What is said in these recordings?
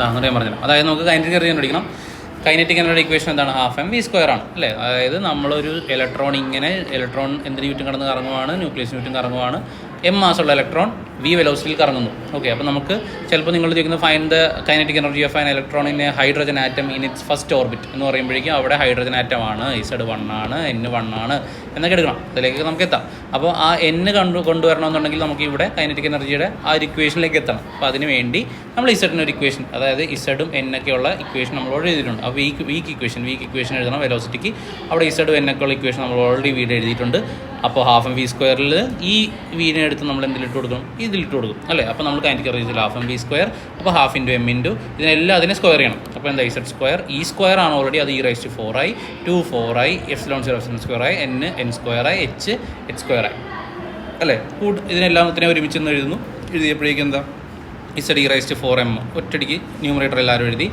അങ്ങനെ ഞാൻ പറഞ്ഞില്ല. അതായത് നമുക്ക് കൈനറ്റിക് എനർജി കണ്ടുപിടിക്കണം. കൈനറ്റിക് എനർജി ഇക്വേഷൻ എന്താണ്? ഹാഫ് എം വി സ്ക്വയർ ആണ് അല്ലേ. അതായത് നമ്മളൊരു ഇലക്ട്രോൺ എന്തിന് ചുറ്റും കടന്ന് കറങ്ങുവാണ്? ന്യൂക്ലിയസിന് ചുറ്റും കറങ്ങുവാണ്. എം മാസുള്ള ഇലക്ട്രോൺ വി വെലോസിറ്റിയിൽ കറങ്ങുന്നു. ഓക്കെ, അപ്പോൾ നമുക്ക് ചിലപ്പോൾ നിങ്ങൾ ചോദിക്കുന്നത് find the kinetic energy of an electron in A hydrogen atom in its first orbit എന്ന് പറയുമ്പോഴേക്കും അവിടെ ഹൈഡ്രജൻ ആറ്റം ആണ്, ഇസഡ് 1 ആണ്, N 1 ആണ് എന്നൊക്കെ എടുക്കണം. അതിലേക്ക് നമുക്ക് എത്താം. അപ്പോൾ ആ N കൊണ്ടുവരണമെന്നുണ്ടെങ്കിൽ നമുക്ക് ഇവിടെ കൈനറ്റിക് എനർജിയുടെ ആ ഒരു ഇക്വേഷനിലേക്ക് എത്തണം. അപ്പോൾ അതിന് വേണ്ടി നമ്മൾ ഇസഡിന് ഒരു ഇക്വേഷൻ, അതായത് ഇസഡും N ഒക്കെയുള്ള ഇക്വേഷൻ നമ്മളോട് എഴുതിയിട്ടുണ്ട്. അപ്പോൾ വീക്ക് ഇക്വേഷൻ എഴുതണം വെലോസിറ്റിക്ക്. അവിടെ ഇസഡും N ഒക്കെയുള്ള ഇക്വേഷൻ നമ്മൾ ഓൾറെഡി വീട് എഴുതിയിട്ടുണ്ട്. അപ്പോൾ ഹാഫ് എം വി സ്ക്വയറിൽ ഈ വീനെ എടുത്ത് നമ്മൾ എന്തിലിട്ട് കൊടുക്കും? ഇതിലിട്ട് കൊടുക്കും അല്ലേ. അപ്പോൾ നമ്മൾ kinetic energy half M V square. അപ്പോൾ ഹാഫ് ഇൻറ്റു എം ഇൻറ്റു ഇതിനെല്ലാം അതിനെ സ്ക്വയർ ചെയ്യണം. അപ്പോൾ എന്താ ഇസഡ് സ്ക്വയർ, ഈ സ്ക്വയർ ആണ് ഓൾറെഡി, അത് E⁴ ആയി, 2 4 ആയി, ε0 സ്ക്വയർ ആയി, N സ്ക്വയർ ആയി, H സ്ക്വയർ ആയി അല്ലേ. ഇതിനെല്ലാം ഒരുമിച്ച് എഴുതിയപ്പോഴേക്കും എന്താ ഇസഡ് E⁴m ഒറ്റടിക്ക് ന്യൂമറേറ്റർ എല്ലാവരും എഴുതി.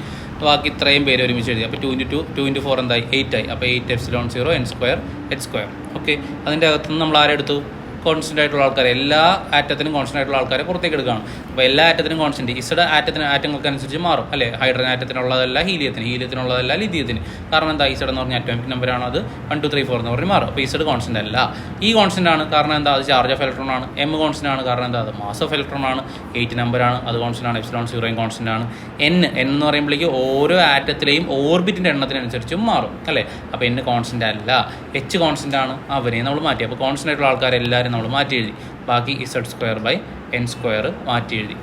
ബാക്കി ഇത്രയും പേര് ഒരുമിച്ച് എഴുതി. അപ്പോൾ 2 × 4 എന്തായി? 8 ആയി. അപ്പോൾ 8 ε0 N square H square. Okay, അതിൻ്റെ അകത്തുനിന്ന് നമ്മൾ ആരെടുത്തു? കോൺസ്റ്റൻ്റ് ആയിട്ടുള്ള ആൾക്കാരെ, എല്ലാ ആറ്റത്തിനും കോൺസ്റ്റൻ്റ് ആയിട്ടുള്ള ആൾക്കാരെ പുറത്തേക്ക് എടുക്കുകയാണ്. അപ്പോൾ എല്ലാ ആറ്റത്തിനും കോൺസ്റ്റൻറ്റ്. ഇസഡ് ആറ്റങ്ങൾക്ക് അനുസരിച്ച് മാറും അല്ലേ. ഹൈഡ്രജൻ ആറ്റത്തിനുള്ളതല്ല ഹീലിയത്തിനുള്ളതല്ല ലിഥിയത്തിന്. കാരണം എന്താ? ഇസഡ് എന്ന് പറഞ്ഞാൽ അറ്റോമിക് നമ്പറാണ്, അത് 1 2 3 4 എന്ന് പറഞ്ഞ് മാറും. അപ്പോൾ ഇസഡ് കോൺസ്റ്റൻ്റ് അല്ല. ഈ കോൺസ്റ്റൻ്റ് ആണ്, കാരണം എന്താ? അത് ചാർജ് ഓഫ് ഇലക്ട്രോൺ ആണ്. എം കോൺസ്റ്റൻ്റ് ആണ്, കാരണം എന്താ? അത് മാസ് ഓഫ് ഇലക്ട്രോൺ ആണ്. 8 നമ്പറാണ്, അത് കോൺസ്റ്റൻ്റ് ആണ്. ε0 കോൺസ്റ്റൻ്റ് ആണ്. N എന്ന് പറയുമ്പോഴേക്ക് ഓരോ ആറ്റത്തിലെയും ഓർബിറ്റിൻ്റെ എണ്ണത്തിനനുസരിച്ചും മാറും അല്ലേ. അപ്പോൾ N കോൺസ്റ്റൻ്റ് അല്ല. H കോൺസ്റ്റൻ്റ് ആണ്, അവരെയും നമ്മൾ മാറ്റി. അപ്പോൾ കോൺസ്റ്റൻ്റ് ആയിട്ടുള്ള ആൾക്കാരെല്ലാവരും നമ്മൾ മാറ്റി എഴുതി. ബാക്കി Z²/N² മാറ്റി എഴുതി.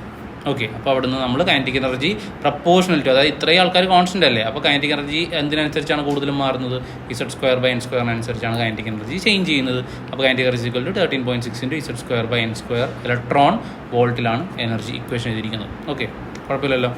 ഓക്കെ, അപ്പോൾ അവിടെ നിന്ന് നമ്മൾ കൈനറ്റിക് എനർജി പ്രപ്പോർഷണൽ ടു, അതായത് ഇത്രയും ആൾക്കാർ കോൺസ്റ്റൻ്റ് അല്ലേ. അപ്പോൾ കൈനറ്റിക് എനർജി എന്തിനനുസരിച്ചാണ് കൂടുതലും മാറുന്നത്? Z²/N² അനുസരിച്ചാണ് കൈനറ്റിക് എനർജി ചേഞ്ച് ചെയ്യുന്നത്. അപ്പോൾ കൈനറ്റിക് എനർജി = 13.6 × Z²/N² ഇലക്ട്രോൺ വോൾട്ടിലാണ് എനർജി ഇക്വേഷൻ എഴുതിയിരിക്കുന്നത്. ഓക്കെ, കുഴപ്പമില്ലല്ലോ.